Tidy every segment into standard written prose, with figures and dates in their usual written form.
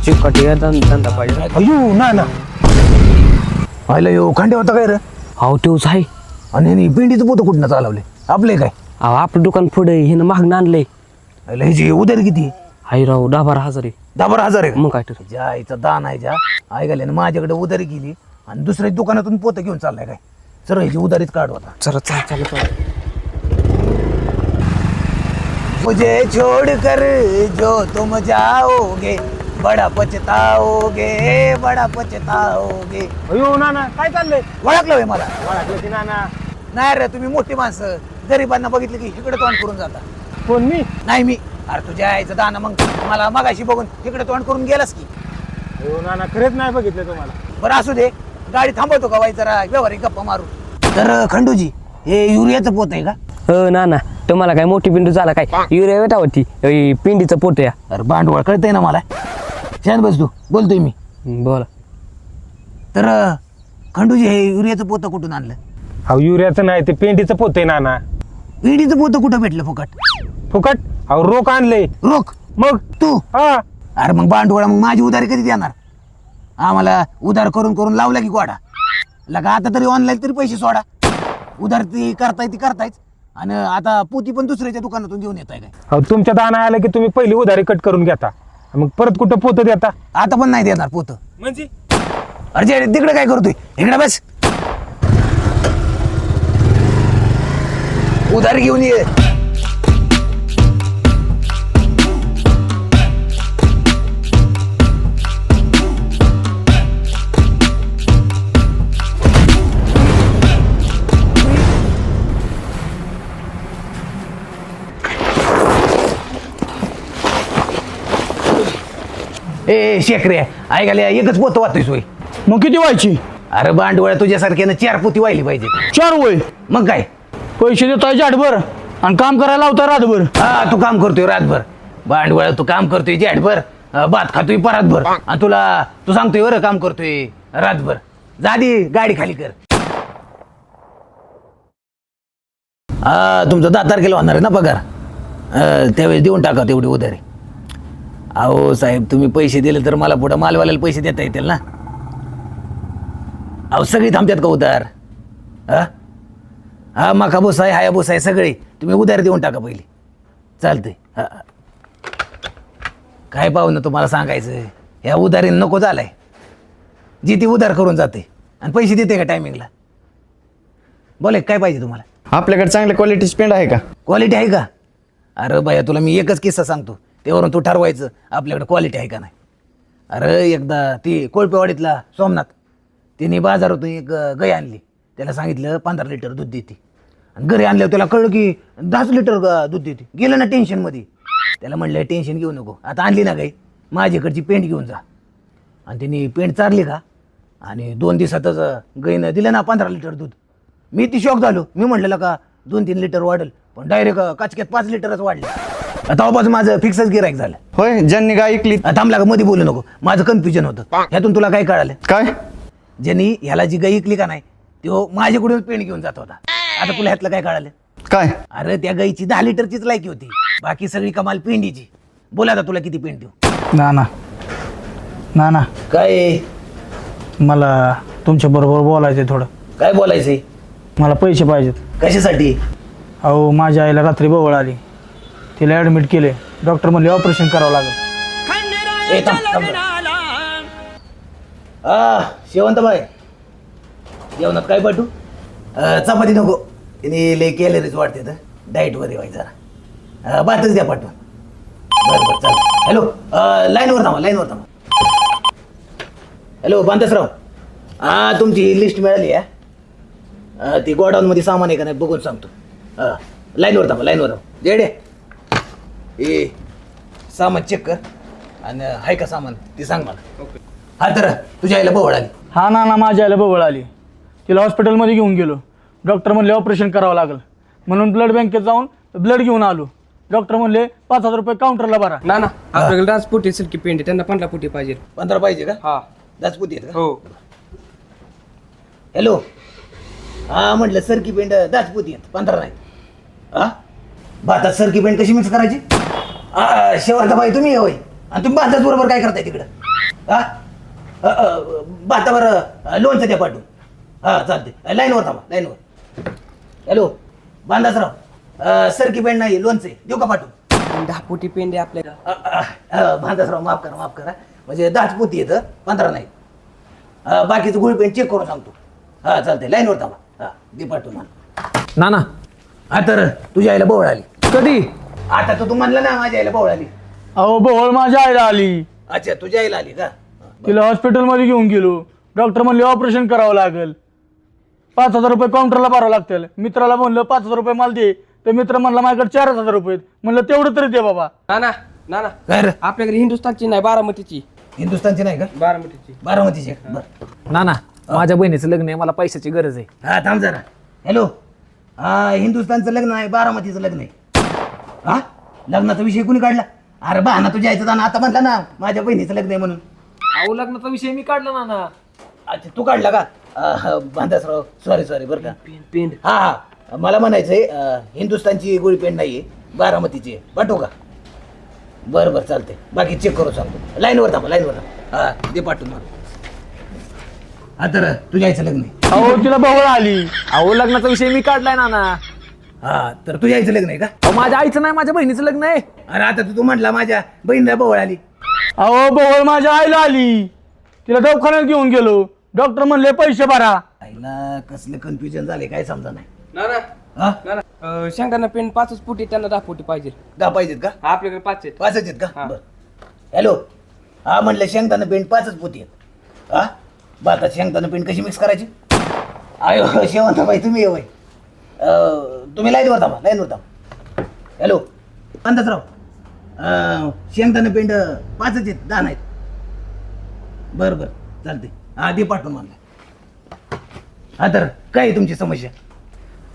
चिकट धंदा पाहिजे. अयो ना व्हायला यो खंडे होता काय रे? अहो तोच आहे. आणि पिंडीचं पोतं कुठनं चालवले आपले काय? अहो आपलं दुकान पुढे हिनं मागणं आणलंय. ह्याची उधारी किती? हाय राव 10-12 हजार आहे. 10,000 आहे? मग काय तर ज्या इथं दान आहे ज्या ऐकायला ना माझ्याकडे उधारी गेली आणि दुसऱ्या दुकानातून पोतं घेऊन चाललाय काय? सर ह्याची उधारीच काढू आता. चला चला. मुझे छोड़ कर जो तुम जाओगे बड़ा पछताओगे बड़ा पछताओगे. अयो नाना काय चाललंय? ओळखलं होय मला? ओळखलं की नाना? नाही रे तुम्ही मोठी माणसं गरिबांना बघितलं की इकडे तोंड करून जाता. कोण मी? नाही मी. अरे तुझ्या आईचं दाना मग मला मगाशी बघून इकडे तोंड करून गेलास की. हो नाना खरंच नाही बघितलं तुम्हाला. बरं असू दे गाडी थांबवतो का वाई जरा व्यवहारिक गप्पा मारू. तर खंडूजी हे युरियाचं पोत आहे का? हो ना तुम्हाला काय मोठी पिंडू झाला काय युरिया वेटावरती पिंडीचं पोट या. अरे भांडवळ कळतंय ना मला. छान बस तू बोलतोय मी. बोला. तर खंडूजी हे युरियाचं पोतं कुठून आणलं? अहो युरियाचं नाही ते पेंडीचं पोत आहे नाना. पिढीचं पोतं कुठं भेटलं फुकट? फुकट? अहो रोख आणले. रोख? मग तू? हा अरे मग भांडवळ मग माझी उधारी कधी देणार? आम्हाला उधार करून करून लावला की गोडा लगा. आता तरी ऑनलाईन तरी पैसे सोडा. उधार ती करतायच आणि आता पोती पण दुसऱ्याच्या दुकानातून घेऊन येत आहे काय? अहो तुमच्या दाना आलं की तुम्ही पहिली उधारी कट करून घेता मग परत कुठं पोत देता? आता पण नाही देणार पोतं. म्हणजे अरे तिकडे काय करतोय? इकडे बस. उधार घेऊन ये. ए शेखरे ऐकायला एकच पोतं वाहतोय सोय. मग किती व्हायची? अरे भांडवळ तुझ्यासारख्यानं 4 पोती वाहिली पाहिजे. 4 वय. मग काय? पैसे देताय जाटभर आणि काम करायला लावता रातभर. हा तू काम करतोय रातभर. भांडवळ तू काम करतोय जाटभर भात खातोय परातभर आणि तू सांगतोय बरं काम करतोय रातभर. जा दी गाडी खाली कर. हा तुमचं 10 तारखेला होणार आहे ना पगार. त्यावेळेस देऊन टाका तेवढी उधारी. अहो साहेब तुम्ही पैसे दिले तर मला पुढं मालवाल्याला पैसे देता येतील ना. अहो सगळी थांबतात का उधार? हा मका बोस आहे हाया बोस आहे सगळे तुम्ही उधार देऊन टाका पहिली. चालतंय. हा काय पाहू ना तुम्हाला सांगायचं ह्या उधारीनं नको झालाय. जी ती उधार करून जाते आणि पैसे देते का टायमिंगला? बोले काय पाहिजे तुम्हाला? आपल्याकडे चांगल्या क्वालिटीची पेंड आहे का? क्वालिटी आहे का? अरे भैया तुला मी एकच किस्सा सांगतो त्यावरून तू ठरवायचं आपल्याकडे क्वालिटी आहे का नाही. अरे एकदा ती कोळपेवाडीतला सोमनाथ तिने बाजारातून एक गाय आणली. त्याला सांगितलं 15 लिटर दूध देते आणि घरी आणल्यावर त्याला कळलं की 10 लिटर दूध देते. गेलं ना टेन्शनमध्ये. त्याला म्हणलं टेन्शन घेऊ नको आता आणली ना गाय माझ्याकडची पेंट घेऊन जा. आणि तिने पेंट चारली का आणि 2 दिवसातच गायनं दिलं ना 15 लिटर दूध. मी ती शॉक झालो. मी म्हटलेलं का 2-3 लिटर वाढेल पण डायरेक्ट काचक्यात 5 लिटरच वाढले. तेव्हापास माझं फिक्सच गिरायक झालं. होय ज्यांनी गाय ऐकली. थांबला का मध्ये बोलू नको. माझं कन्फ्युजन होतं. ह्यातून तुला काय कळालं? काय? ज्यांनी ह्याला जी गाय ऐकली का नाही तो माझ्याकडून पेंट घेऊन जात होता. आता तुला ह्यातलं काय कळालं? काय? अरे त्या गायची 10 लिटरचीच लायकी होती बाकी सगळी कमाल पेंडीची. बोला आता तुला किती पेंट देऊ? ना काय मला तुमच्या बरोबर बोलायचंय थोडं. काय बोलायचंय? मला पैसे पाहिजेत. कशासाठी? अहो माझ्या आईला रात्री बवळ आली. तिला ॲडमिट केले. डॉक्टर म्हणले ऑपरेशन करावं लागेल. शेवंतबाई जेवणात काय पाठवू? चपाती नको तिने लय कॅलरीज वाटते तर डाएटवर येवाय जरा. भातच द्या पाठवून. बरं चालेल. हॅलो लाईनवर थांबा. हॅलो बांधसराव हा तुमची लिस्ट मिळाली आहे. ती गोडाऊनमध्ये सामान आहे का नाही बघून सांगतो. लाईनवर थांबा. जेडे ए सामान चेक कर आणि आहे का सामान ती सांग मला. हा तर तुझ्या आईला बवळ आली. हा ना माझ्या आईला बवळ आली. तिला हॉस्पिटलमध्ये घेऊन गेलो. डॉक्टर म्हणले ऑपरेशन करावं लागेल म्हणून ब्लड बँकेत जाऊन ब्लड घेऊन आलो. डॉक्टर म्हणले 5,000 रुपये काउंटरला भरा. ना आपल्याकडे राजपुटी असेल की पेंडी त्यांना 15 फुटी पाहिजे. 15 पाहिजे का? हा 10 पोती आहेत का? हो. हॅलो हा म्हटलं सरकी पेंड 10 पोती आहेत 15 नाही. हा भातात सरकी पेंड कशी मिक्स करायची? शेवंतबाई तुम्ही होय आणि तुम्ही भातात बरोबर काय करताय तिकडं? हा भातावर लोणचं द्या पाठवून. हा चालते, लाईनवर थांबा, लाईनवर. हॅलो बांधासराव, सरकी पेंड नाही, लोणचे देऊ का पाठवून? 10 पोटी पेंडे आपल्या. बांधासराव माफ करा, म्हणजे 10 पोती येतं, 15 नाही. बाकीचं गुळ पेंट चेक करून सांगतो. हा चालते, लाईनवर थांबा. हा दे पाठवून मला. नाना हा तर तुझ्या आईला बोळ आली. कधी? आता तू म्हणला ना माझ्या आईला बोळ आली. अहो बवळ माझ्या आईला आली. अच्छा तुझ्या आईला आली का? तिला हॉस्पिटलमध्ये घेऊन गेलो. डॉक्टर म्हणले ऑपरेशन करावं लागेल, 5,000 रुपये काउंटरला भरावं लागतील. मित्राला म्हणलं 5,000 रुपये मला दे, तर मित्र म्हणला माझ्याकडे 4,000 रुपये. म्हणलं तेवढं तरी दे बाबा. नाना नाना काय रे? आपल्याकडे हिंदुस्थानची नाही, बारामतीची. हिंदुस्थानची नाही का? बारामतीची. बरं नाना माझ्या बहिणीचं लग्न आहे, मला पैशाची गरज आहे. हा थांब जरा. हॅलो, हा हिंदुस्थानचं लग्न आहे, बारामतीचं लग्न आहे. हा लग्नाचा विषय कुणी काढला? अरे बहाना तुझ्या आईचं जाणं आता म्हणला ना माझ्या बहिणीचं लग्न आहे म्हणून. अहो लग्नाचा विषय मी काढला नाना. अच्छा तू काढला का? बांधासराव सॉरी बरं का. पेंड हा मला म्हणायचंय हिंदुस्थानची गोळी पेंड नाहीये, बारामतीची आहे. पाठवू का? बरं चालते, बाकी चेक करू सांगतो. लाईनवर थांबा. हा दे पाठवून मला. हा तर तुझ्या आईचं लग्न आहे. अहो तिला बवळ आली. अहो लग्नाचा विषय मी काढलाय नाना. हा तर तुझ्या आईचं लग्न आहे का? अहो माझ्या आईचं नाही, माझ्या बहिणीचं लग्न आहे. अरे आता तू म्हटला माझ्या बहिणीला बोळ आली. अहो बवळ माझ्या आईला आली. तिला दवाखान्यात घेऊन गेलो. डॉक्टर म्हणले पैसे भरा. आईला कसले कन्फ्युजन झाले काय समजा नाही. नाना हा नाना शेंगदाणा पेंड 5 पोटी, त्यांना 10 पोटी पाहिजे. 10 पाहिजेत का? आपल्याकडे 5 आहेत. 5 आहेत का? हा. बरं. हॅलो, हा म्हणलं शेंगदाणा पेंट 5च पोती आहेत. हा भातात शेंगदाणा पेंट कशी मिक्स करायची? आयो शेवंताबाई तुम्ही येऊ. तुम्ही लाईनवर थांबा. हॅलो अंदाजराव, शेंगदाणा पेंट 5च आहेत, 10 नाहीत. बरं चालते. हा दे पाठवून म्हणलं. हा तर काय आहे तुमची समस्या?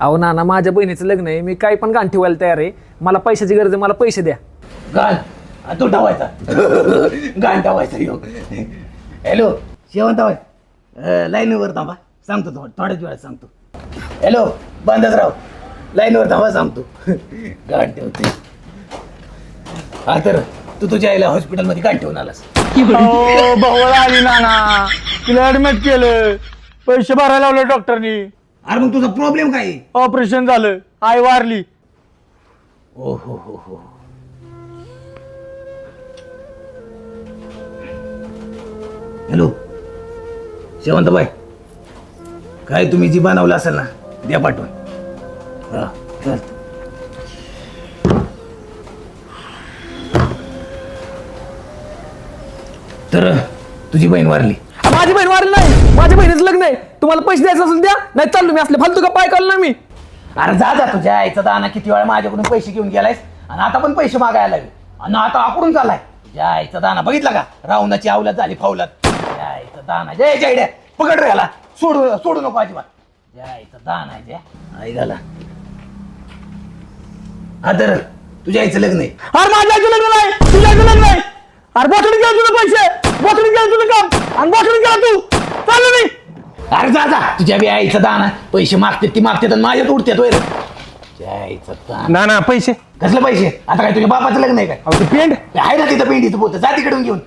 अहो नाना माझ्या बहिणीचं लग्न आहे, मी काही पण गाण ठेवायला तयार आहे. मला पैशाची गरज आहे, मला पैसे द्या. गाण तो ठेवायचा. गाण ठेवायचा येऊ. हॅलो शेवंताबाई, लाईनवर थांबा, सांगतो थोड्याच वेळात सांगतो. हॅलो बांधाजराव, लाईनवर थांबा, सांगतो. गाण ठेवते. हा तर तू तुझ्या आईला हॉस्पिटलमध्ये गाण ठेवून आलास. अहो बवळ आली नाना. तिला ऍडमिट केलं, पैसे भरायला लावले डॉक्टरनी. अरे मग तुझा प्रॉब्लेम काय आहे? ऑपरेशन झालं, आई वारली. ओ हो. हॅलो शेवंतबाई, काय तुम्ही जी बनवलं असेल ना द्या पाठवून. हा चल. तर तुझी बहीण वारली. माझी बहीण वारली नाही, माझ्या बहिणीचं लग्न आहे. तुम्हाला पैसे द्यायचं असेल द्या, नाही चाललो मी. असले फालतू का पाय काढलं ना मी. अरे जा तुझ्या आईचा दाना किती वेळा माझ्याकडून पैसे घेऊन गेलायस आणि आता पण पैसे मागायला लागले आणि आता आकडून चाललाय. तुझ्या आईचा दाना बघितला का? रावणाची आवलात झाली फावलात. तुझ्या आईचा दाना जय जय पकड रे याला, सोडू नको अजिबात. तुझ्या आईचा दाना आहे आई झाला. हा तर तुझ्या आईचं लग्न आहे. अरे माझ्या आईचं लग्न नाही, तुझ्या आईचं लग्न नाही. अरे बोटून गेलं तुझं पैसे, बोटून गेलं तुझं काम आणि बोटून गेला तू. चाललो मी. अरे जा तुझ्या बी आईचा दाना पैसे मागते ती मागते आणि माझ्यात उडते तो. तुझ्या आईचा दाना नाना पैसे. कसले पैसे? आता काय तुझ्या बापाचं लग्न आहे काय? अहो ते पेंड. आहे ना तिथं पेंडीचं पोत, जा तिकडून घेऊन.